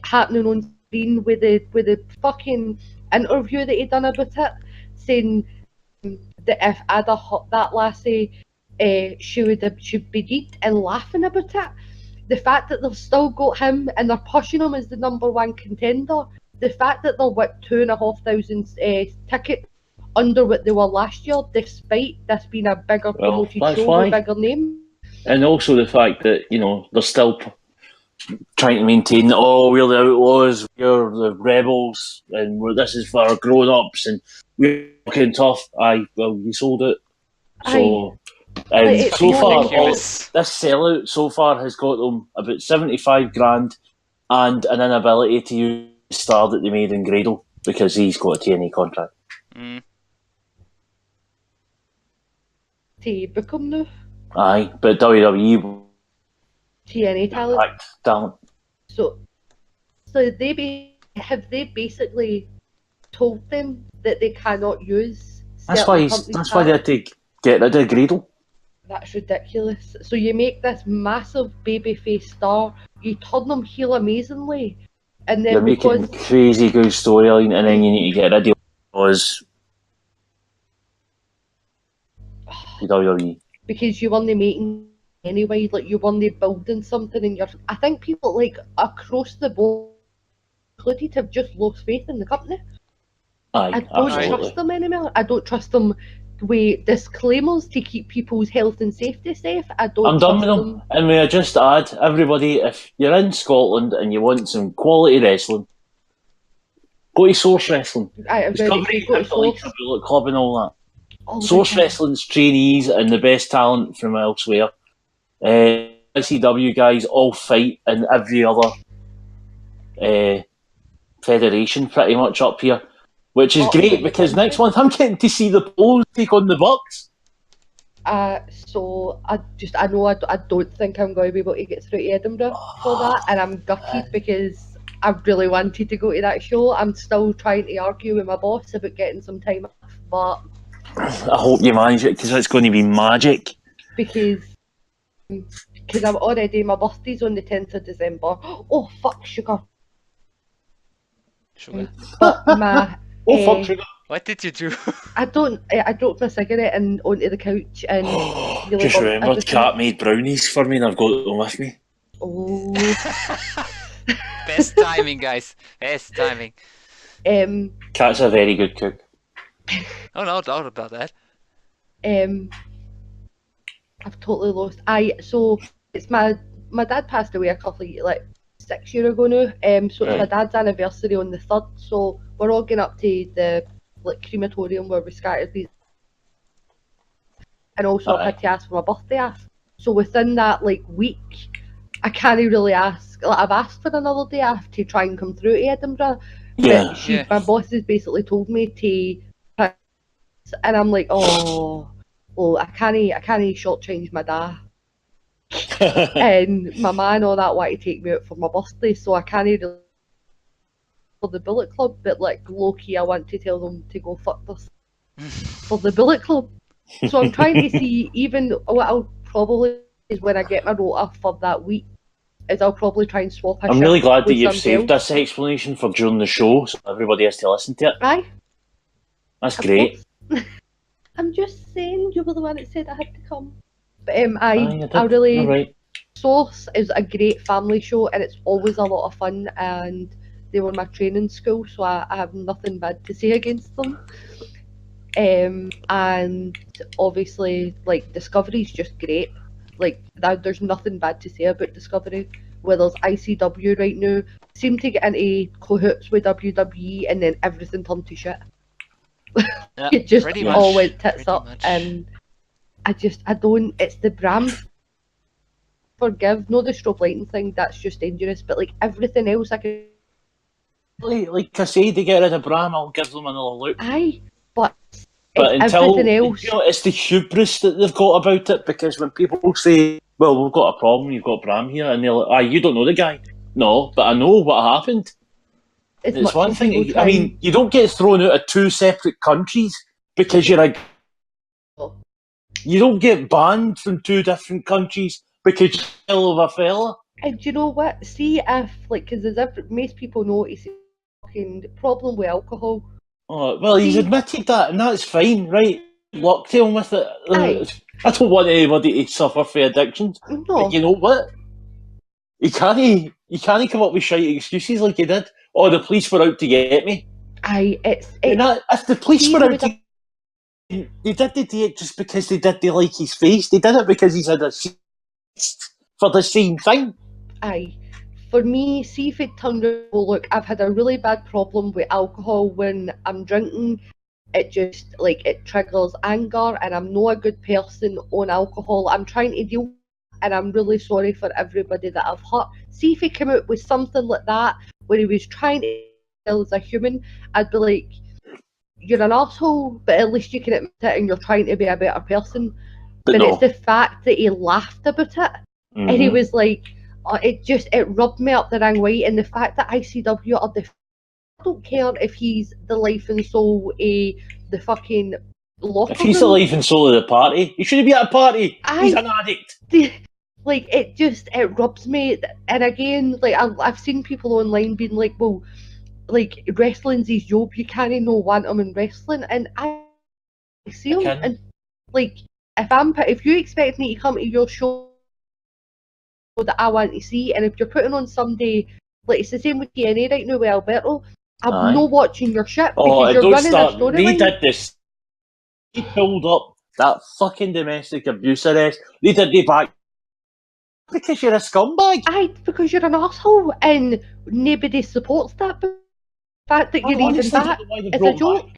happening on screen with the fucking interview that he done about it, saying that if I'd have hurt that lassie, she'd be deep and laughing about it. The fact that they've still got him and they're pushing him as the #1 contender, the fact that they're what 2,500 tickets under what they were last year, despite this being a bigger Well, promoted that's show why. with a bigger name. And also the fact that, they're still trying to maintain that, we're the outlaws, we're the rebels, and this is for grown-ups, and we're fucking tough. Aye, well, you sold it. So, and it's so far, ridiculous. this sellout so far has got them about 75 grand and an inability to use the star that they made in Gradle because he's got a TNA contract. Mm. To book him now, Aye, but WWE TNA talent. Impact talent. So have they basically told them that they cannot use? That's certain why companies' that's why they had talent? to get rid of Gradle. That's ridiculous. So you make this massive babyface star, you turn them heel amazingly, and then You're making crazy good storyline, and then you need to get rid of because WWE. because you weren't making anyway, like you weren't building something, and I think people like across the board, included, have just lost faith in the company. Aye, I don't absolutely. trust them anymore. I don't trust them with disclaimers to keep people's health and safety safe. I don't I'm done trust with them. And may I just add, everybody, if you're in Scotland and you want some quality wrestling, go to Source Wrestling. Discovery, go to like Source. Bullet Club and all that. All the Source time. Wrestling's trainees and the best talent from elsewhere. ICW guys all fight in every other federation pretty much up here, which is great because next month I'm getting to see the Poles take on the Bucks. So I don't think I'm going to be able to get through to Edinburgh for that, and I'm gutted because I really wanted to go to that show. I'm still trying to argue with my boss about getting some time off, but I hope you manage it because it's going to be magic. Because I'm already, my birthday's on the 10th of December. Oh fuck, sugar. Sugar. But my fuck sugar. What did you do? I dropped my cigarette and onto the couch and really Just burnt remembered everything. Kat made brownies for me and I've got them with me. Oh. Best timing, guys. Best timing. Kat's a very good cook. Oh, no doubt about that. I've totally lost. So it's my dad passed away a couple of like 6 years ago now. So it's my dad's anniversary on the 3rd. So we're all going up to the crematorium where we scattered these. And also I've had to ask for my birthday off. So within that week, I can't really ask. I've asked for another day off to try and come through to Edinburgh. Yeah. But my boss has basically told me to, and I'm like, I can't shortchange my dad. And my man all that wanted to take me out for my birthday, so I can't really for the Bullet Club, but low key I want to tell them to go fuck this for the Bullet Club. So I'm trying to see, even what I'll probably is when I get my rota for that week, is I'll probably try and swap a I'm really glad that you've somebody saved else. this explanation for during the show so everybody has to listen to it. Aye. That's great. I'm just saying, you were the one that said I had to come. But I really... All right. Source is a great family show and it's always a lot of fun, and they were my training school, so I have nothing bad to say against them. And obviously, Discovery's just great. There's nothing bad to say about Discovery. Where there's ICW right now, seem to get into cahoots with WWE, and then everything turned to shit. Yeah, It just pretty all much, went tits pretty up, much. and I don't. It's the brand. Forgive, no the strobe lighting thing. That's just dangerous. But everything else, I can. Like I say, to get rid of Bram, I'll give them another look. Aye, but But it's until everything else. it's the hubris that they've got about it. Because when people say, "Well, we've got a problem. You've got Bram here," and they're like, you don't know the guy." No, but I know what happened. It's It's much one as thing. people I try mean, you don't get thrown out of two separate countries because you're a. Oh. You don't get banned from two different countries because you're hell of a fella. And do you know what? See if because most people know it's a fucking problem with alcohol. Oh, well, he's admitted that, and that's fine, right? Lock to him with it. Aye. I don't want anybody to suffer for addictions. No, But you know what? You can't come up with shite excuses like you did. Oh, the police were out to get me. aye, If the police were out to They didn't do it just because they like his face. They did it because he's had a for the same thing. Aye. For me, see if it turned out, well, look, I've had a really bad problem with alcohol when I'm drinking. It just, like, it triggers anger, and I'm not a good person on alcohol. I'm trying to deal, and I'm really sorry for everybody that I've hurt. See if he came out with something like that, where he was trying to kill as a human, I'd be like, you're an asshole, but at least you can admit it and you're trying to be a better person. But no. It's the fact that he laughed about it, and he was like, it rubbed me up the wrong way. And the fact that ICW are I don't care if he's the life and soul the fucking locker If he's the life and soul of the party, he shouldn't be at a party. He's an addict. Like, it rubs me. And again, like, I've seen people online being like, well, like, wrestling's his job, you can't want him in wrestling. And I see him, and like, if you expect me to come to your show that I want to see, and if you're putting on somebody, like, it's the same with TNA right now with Alberto, I'm not watching your shit because you're running a storyline. They did this. They pulled up that fucking domestic abuse arrest. They did the back because you're a scumbag. Aye, because you're an asshole, and nobody supports that. But the fact that you're even back is a joke.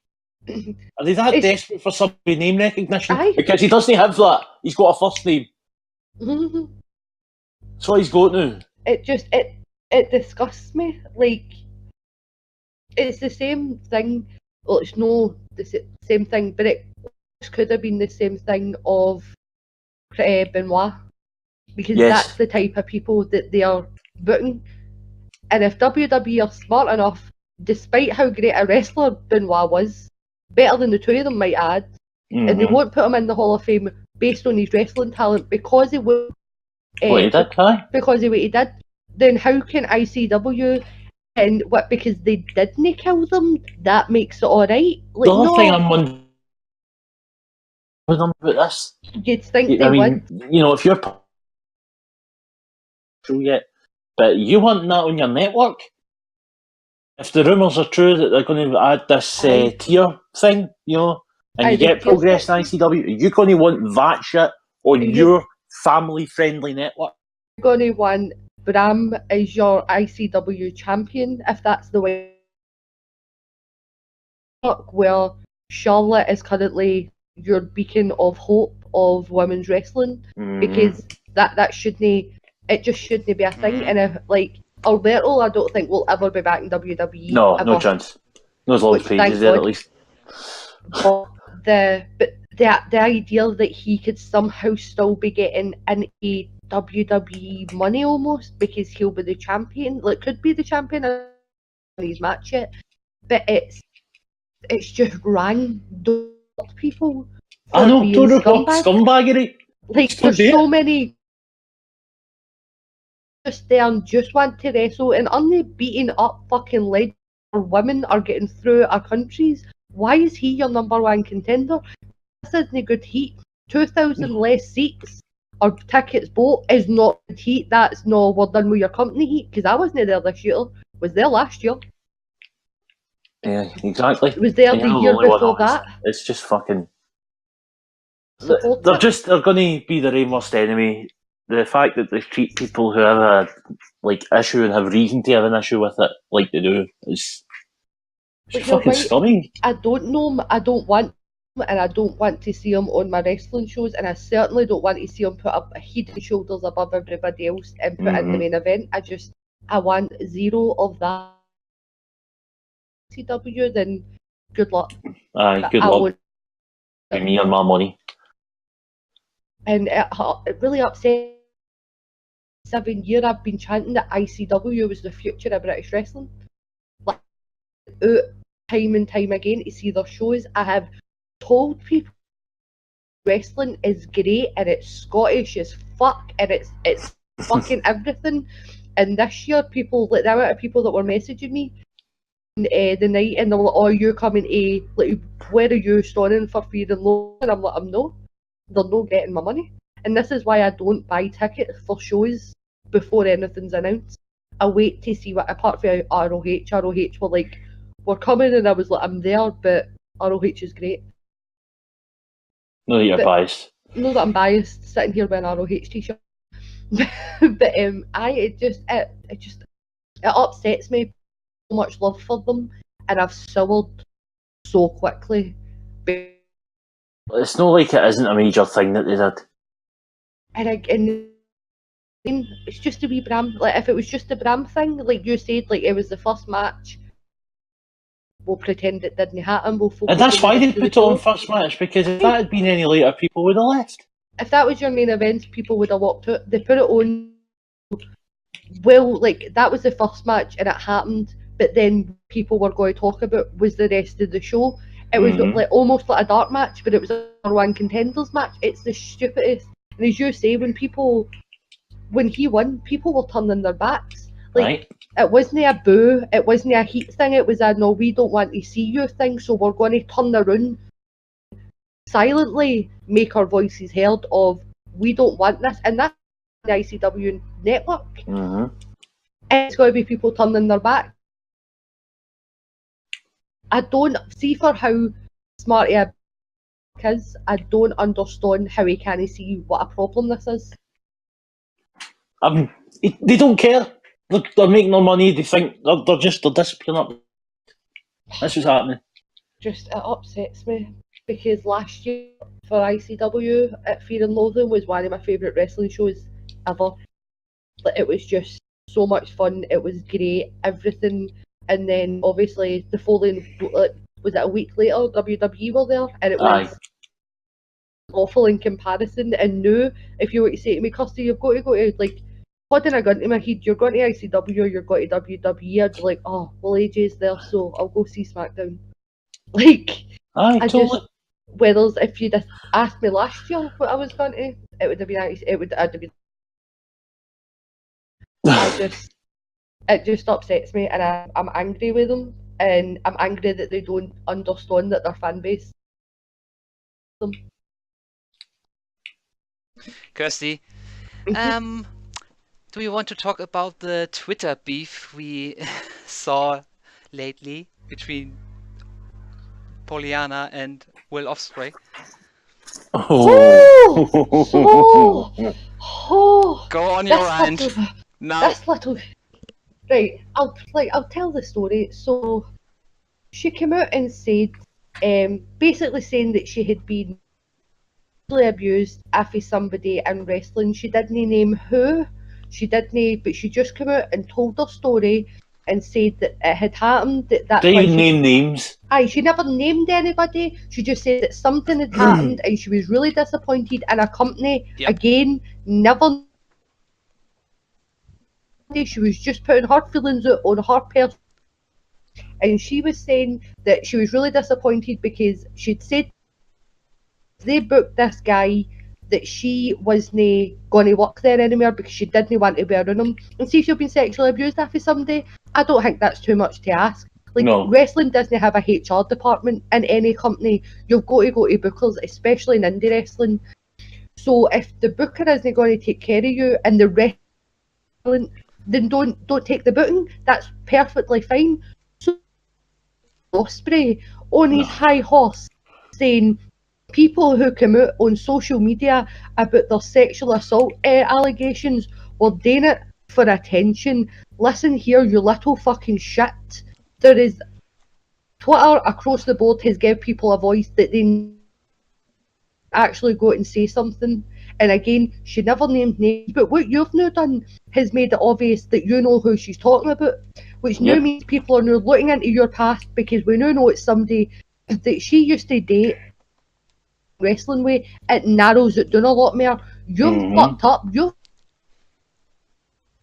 Are they that desperate for some name recognition? Aye. Because he doesn't have that. He's got a first name. That's what he's got now. It disgusts me. Like, it's the same thing. Well, it's no the same thing, but it could have been the same thing of Benoit, because that's the type of people that they are booking. And if WWE are smart enough, despite how great a wrestler Benoit was, better than the two of them might add, and they won't put him in the Hall of Fame based on his wrestling talent because he was what he did, because of what he did, then how can ICW, and what, because they didn't kill them, that makes it alright? Like, the other thing I'm wondering about this, you'd think they would. You know, if you're true yet, but you want that on your network? If the rumours are true that they're going to add this tier thing, you know, and you get Progress in ICW, are you going to want that shit on your family-friendly network? You're going to want Bram as your ICW champion, if that's the way. Where Charlotte is currently your beacon of hope of women's wrestling, because that shouldn't, it just shouldn't be a thing. And if, like, Alberto, I don't think will ever be back in WWE. No, ever. No chance. Not as long as Paige is there, at least. But the idea that he could somehow still be getting into WWE money almost because he'll be the champion, like, could be the champion in his match yet, but it's just rang people. I know, don't report scumbaggery. Like, there's so many just there and just want to wrestle, and only beating up fucking legends or women are getting through our countries. Why is he your number one contender? This isn't good heat. 2,000 less seats or tickets bought is not good heat. That's no, we're done with your company heat, because I wasn't there this year. Was there last year. Yeah, exactly. Was there the year before that. It's just fucking. They're going to be their own worst enemy. The fact that they treat people who have a issue and have reason to have an issue with it like they do is fucking stunning. I don't know him, I don't want him, and I don't want to see him on my wrestling shows, and I certainly don't want to see him put up a head and shoulders above everybody else and put in the main event. I want zero of that. CW, then good luck. Aye, good luck. Give me my money. And it really upset. 7 years I've been chanting that ICW was the future of British wrestling. Like, time and time again to see their shows. I have told people wrestling is great and it's Scottish as fuck and it's fucking everything. And this year, people, like, the amount of people that were messaging me the night, and they were like, "Oh, you coming to, like, where are you storing for Fear and Loathing?" And I'm like, "I'm no, they're not getting my money." And this is why I don't buy tickets for shows before anything's announced. I wait to see what, apart from ROH were like, "We're coming," and I was like, "I'm there," but ROH is great. No, you're But- biased. Know that I'm biased sitting here wearing an ROH t-shirt. But it upsets me. So much love for them, and I've soured so quickly. It's not like it isn't a major thing that they did. And it's just a wee Bram. Like if it was just a Bram thing, like you said, like it was the first match. We'll pretend it didn't happen. We'll focus And that's on why the they rest of put it the on show. first match, because if that had been any later, people would have left. If that was your main event, people would have walked out. They put it on. Well, like that was the first match, and it happened. But then people were going to talk about was the rest of the show. It was like almost like a dark match, but it was a number one contenders match. It's the stupidest. And as you say, when he won, people were turning their backs. Like Right. it wasn't a boo, it wasn't a heat thing. It was a no, we don't want to see you thing. So we're going to turn around, silently make our voices heard. Of we don't want this, and that's the ICW network. Mm-hmm. And it's going to be people turning their back. I don't see for how smart he is. I don't understand how he can't see what a problem this is. They don't care. They're making no money. They think they're disappearing up. That's what's happening. Just it upsets me because last year for ICW at Fear and Loathing was one of my favourite wrestling shows ever. Like, it was just so much fun. It was great, everything. And then obviously the following, was it a week later, WWE were there, and it was awful in comparison. And now, if you were to say to me, Kirsty, you've got to go to, like, holding a gun to my head, you're going to ICW, you're going to WWE, I'd be like, oh, well, AJ's there, so I'll go see SmackDown. Like, whereas if you'd have asked me last year what I was going to, it would have been, I'd have been, it just upsets me, and I'm angry with them, and I'm angry that they don't understand that their fan base. Kirsty, do you want to talk about the Twitter beef we saw lately between Pollyanna and Will Ospreay? Go on your rant now. That's little. Right, I'll tell the story. So she came out and said, basically saying that she had been abused after somebody in wrestling. She didn't name who. She didn't, but she just came out and told her story and said that it had happened. They even name names. Aye, she never named anybody. She just said that something had happened and she was really disappointed in a company. Yep. Again, never. She was just putting her feelings out on her person. And she was saying that she was really disappointed because she'd said they booked this guy that she wasn't going to work there anymore because she didn't want to be around him. And see if you've been sexually abused after somebody, I don't think that's too much to ask. Like, no. Wrestling doesn't have a HR department in any company. You've got to go to bookers, especially in indie wrestling. So if the booker isn't going to take care of you and the wrestling, then don't take the booking. That's perfectly fine. So Ospreay on his high horse saying people who come out on social media about their sexual assault allegations were doing it for attention. Listen here, you little fucking shit. There is Twitter across the board has given people a voice that they actually go out and say something. And again, she never named names, but what you've now done has made it obvious that you know who she's talking about, which now means people are now looking into your past because we now know it's somebody that she used to date wrestling way. It narrows it down a lot more. You've fucked up. You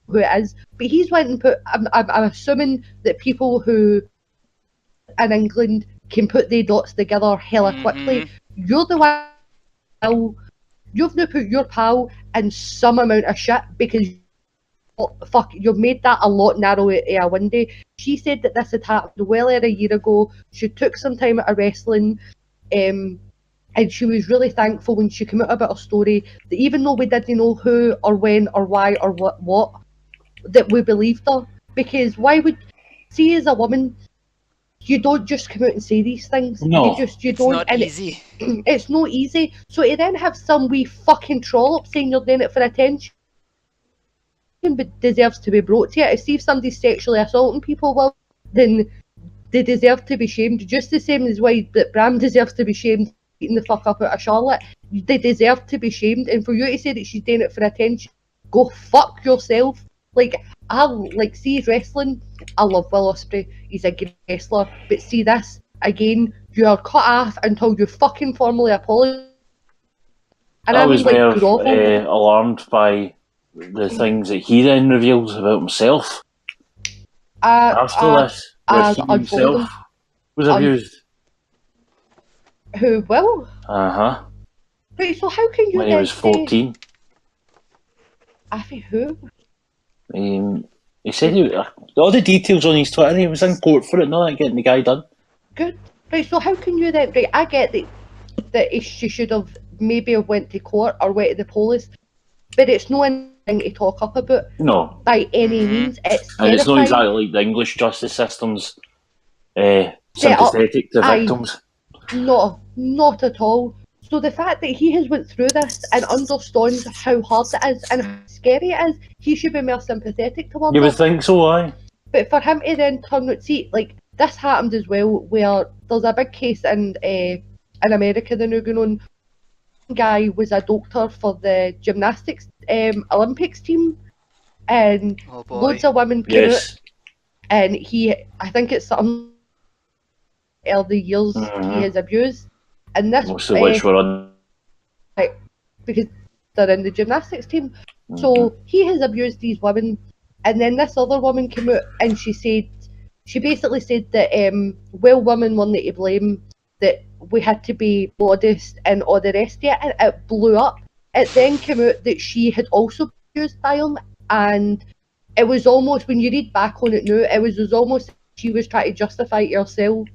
who it is, but he's went and put. I'm assuming that people who in England can put their dots together hella quickly. You're the one. You've now put your pal in some amount of shit because you've made that a lot narrower a window. She said that this had happened well over a year ago. She took some time out of wrestling, and she was really thankful when she came out about her story that even though we didn't know who or when or why or what, that we believed her. Because why would, see as a woman, you don't just come out and say these things. No. You It's don't, not and easy. it's not easy. So to then have some wee fucking trollop saying you're doing it for attention, but deserves to be brought to you. See if somebody's sexually assaulting people, well, then they deserve to be shamed, just the same as why that Bram deserves to be shamed beating the fuck up out of Charlotte. They deserve to be shamed, and for you to say that she's doing it for attention, go fuck yourself. Like, see wrestling, I love Will Ospreay, he's a great wrestler, but see this, again, you are cut off until you fucking formally apologise. And I I mean, was like, more grovel. alarmed by the things that he then reveals about himself after this, where as he unfolding. himself was abused. Who will? Uh-huh. Right, so how can you When he then was say... 14. Afi who? He said all the details on his Twitter, he was in court for it, not getting the guy done. Good. Right, so how can you then... Right, I get that she should have maybe have went to court or went to the police, but it's no anything to talk up about No. by any means. It's And it's not terrifying. exactly like the English justice system's Set up. sympathetic to Aye. victims. Not at all. So the fact that he has went through this and understands how hard it is and how scary it is, he should be more sympathetic towards You her. would think so, aye. But for him to then turn out, see, like, this happened as well, where there's a big case in America that now going on. One guy was a doctor for the gymnastics Olympics team, and Oh boy. loads of women came out, Yes. and I think it's some early years he has abused, and this Most of which were on. because they're in the gymnastics team. So he has abused these women, and then this other woman came out and she basically said that well, women weren't to blame, that we had to be modest and all the rest of it, and it blew up. It then came out that she had also been abused by him, and it was almost, when you read back on it now, it was almost she was trying to justify to herself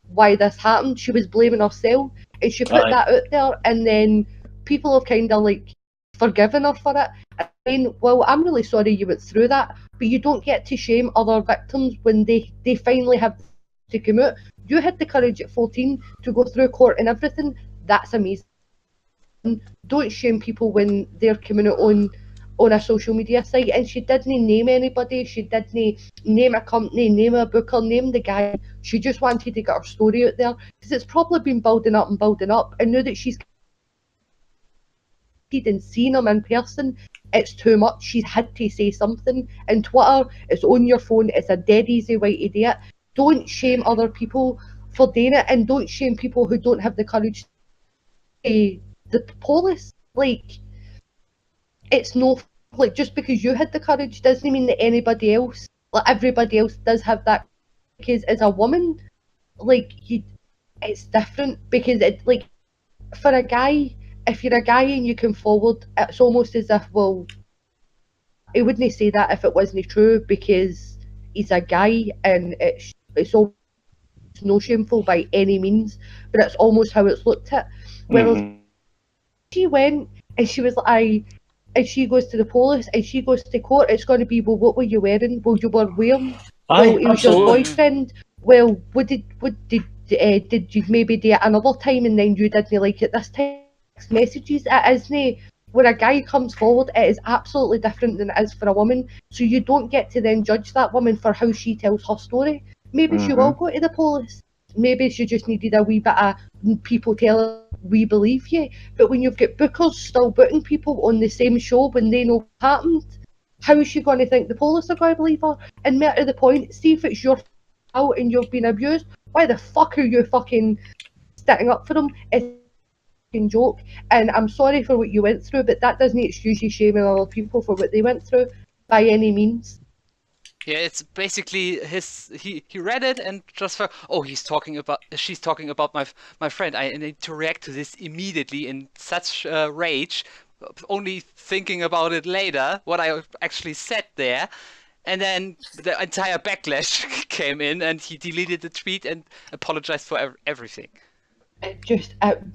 why this happened. She was blaming herself, and she put that out there, and then people have kind of like forgiven her for it. I mean, well, I'm really sorry you went through that, but you don't get to shame other victims when they finally have to come out. You had the courage at 14 to go through court and everything. That's amazing. Don't shame people when they're coming out on a social media site. And she didn't name anybody. She didn't name a company, name a booker, name the guy. She just wanted to get her story out there, because it's probably been building up. And now that she's and seen him in person, it's too much. She's had to say something. And Twitter, it's on your phone. It's a dead easy way to do it. Don't shame other people for doing it, and don't shame people who don't have the courage to the police. Like, it's no, like, just because you had the courage doesn't mean that anybody else, like, everybody else does have that. Because as a woman, like, it's different, because it, like, for a guy, if you're a guy and you come forward, it's almost as if, well, he wouldn't say that if it wasn't true, because he's a guy, and it's almost no shameful by any means, but it's almost how it's looked at. Whereas she went and she was like, and she goes to the police and she goes to court, it's going to be, well, what were you wearing? Well, you were wearing. Well, it was your boyfriend. Well, what did you maybe do it another time and then you didn't like it this time? Messages, it isn't. When a guy comes forward, it is absolutely different than it is for a woman. So you don't get to then judge that woman for how she tells her story. Maybe she will go to the police. Maybe she just needed a wee bit of people telling her, we believe you. But when you've got bookers still booking people on the same show when they know what happened, how is she going to think the police are going to believe her? And more to the point, see if it's your fault and you've been abused, why the fuck are you fucking sticking up for them? It's a joke. And I'm sorry for what you went through, but that doesn't excuse you shaming other people for what they went through by any means. Yeah, it's basically he read it and just thought, oh, she's talking about my friend. I need to react to this immediately in such rage, only thinking about it later, what I actually said there. And then the entire backlash came in, and he deleted the tweet and apologized for everything. Just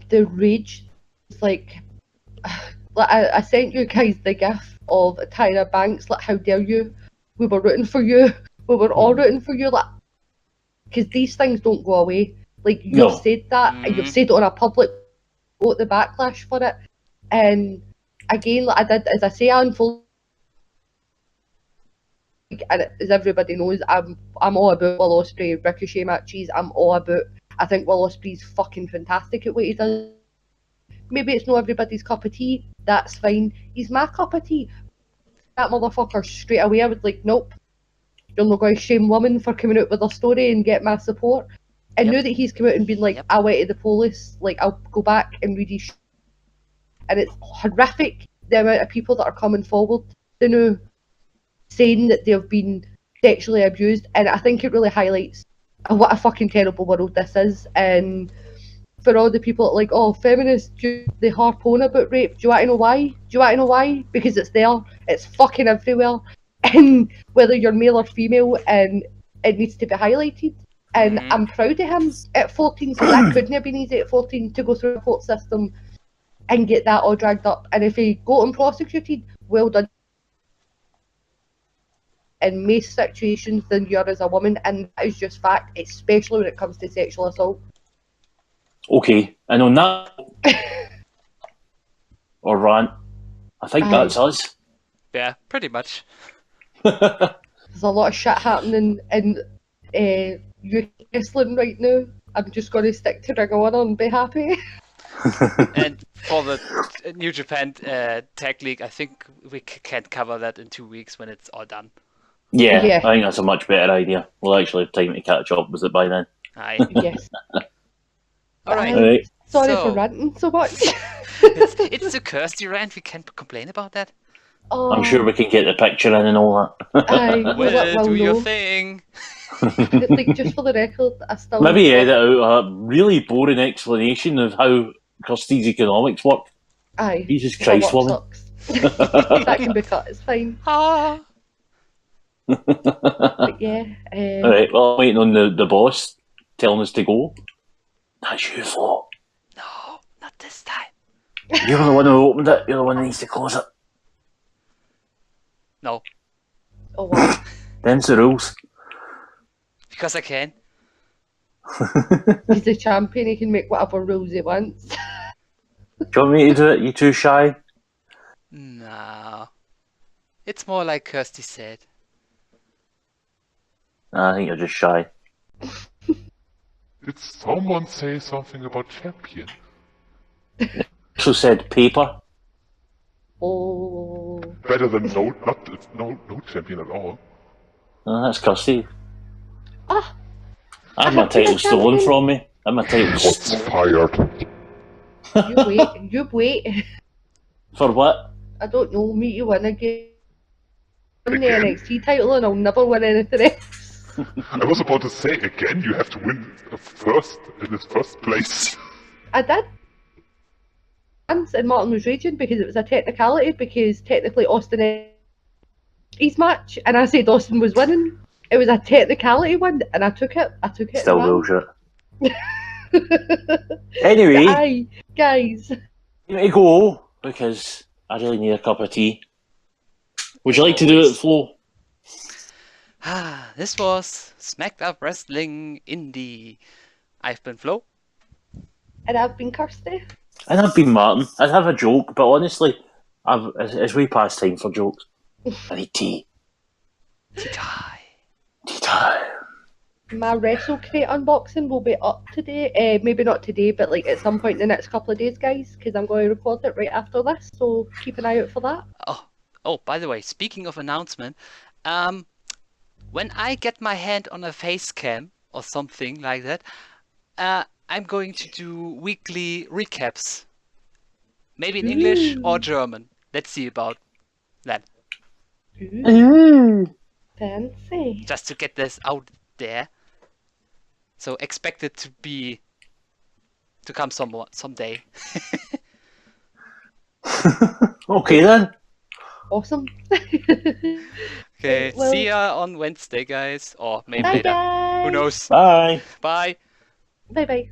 the rage, like I sent you guys the gif of Tyra Banks, like, how dare you? We were rooting for you. We were all rooting for you. Like, because these things don't go away. Like, you've No. said that, and you've said it on a public, got the backlash for it. And again, like I did, as I say, I unfold. And as everybody knows, I'm all about Will Ospreay Ricochet matches. I'm all about. I think Will Ospreay's fucking fantastic at what he does. Maybe it's not everybody's cup of tea. That's fine. He's my cup of tea. That motherfucker straight away, I was like, nope. You're not going to shame women for coming out with a story and get my support. And Yep. now that he's come out and been like, Yep. I went to the police, like, I'll go back and read his and it's horrific the amount of people that are coming forward, you know, saying that they've been sexually abused. And I think it really highlights what a fucking terrible world this is. And for all the people that are like, oh, feminists, they harp on about rape. Do you want to know why? Do you want to know why? Because it's there. It's fucking everywhere. And whether you're male or female, and it needs to be highlighted. And I'm proud of him at 14, because that couldn't have been easy at 14 to go through the court system and get that all dragged up. And if he got him prosecuted, well done. In most situations than you are as a woman, and that is just fact, especially when it comes to sexual assault. Okay, and on that or rant, I think Aye. that's us. Yeah, pretty much. There's a lot of shit happening in UK wrestling right now. I'm just going to stick to Ring of Honor and be happy. And for the New Japan Tag League, I think we can cover that in 2 weeks when it's all done. Yeah, Yeah. I think that's a much better idea. We'll actually have time to catch up with it by then. Aye. Yes. All right. Aye. Right. Sorry So- for ranting so much. It's a Kirsty rant. We can't complain about that. Oh, I'm sure we can get the picture in and all that. Aye, Well, do your know. thing. Like, just for the record, I still Maybe edit out a really boring explanation of how Kirsty's economics work. Aye. Jesus Her Christ, work woman. sucks. That can be cut. It's fine. Ah. But yeah. Alright, well, I'm waiting on the boss telling us to go. That's your fault. No, not this time. You're the one who opened it. You're the one who needs to close it. No, Oh wow. Them's the rules. because I can. He's the champion. He can make whatever rules he wants. Do you want me to do it? You too shy? No. It's more like Kirsty said. Nah, I think you're just shy. Did someone say something about champion? Also said paper. Oh. Better than no champion at all. That's Kirsty. Ah. I had my title stolen from me. I had my title Shots fired. You wait. You wait. For what? I don't know. Meet you win again. Win the Again? NXT title, and I'll never win anything else. I was about to say again, you have to win first in this first place. I did. And Martin was raging because it was a technicality, because technically Austin had his match, and I said Austin was winning. It was a technicality win, and I took it. Still and bullshit. ran. Anyway, Aye, guys. you need to go because I really need a cup of tea. Would you like to do it, Flo? This was Smacked Up Wrestling Indie. I've been Flo. And I've been Kirsty. And I've been Martin. I'd have a joke, but honestly, it's way past time for jokes. I need tea. Tie. Tea time. My Wrestle Crate unboxing will be up today. Maybe not today, but like at some point in the next couple of days, guys, because I'm going to record it right after this. So keep an eye out for that. Oh, by the way, speaking of announcement, when I get my hand on a face cam or something like that, I'm going to do weekly recaps. Maybe in English or German. Let's see about that. Ooh, fancy. Just to get this out there. So expect it to come someday. Okay then. Awesome. Okay, Well- see ya on Wednesday, guys. Or maybe Bye later. bye. Who knows? Bye. Bye. Bye bye.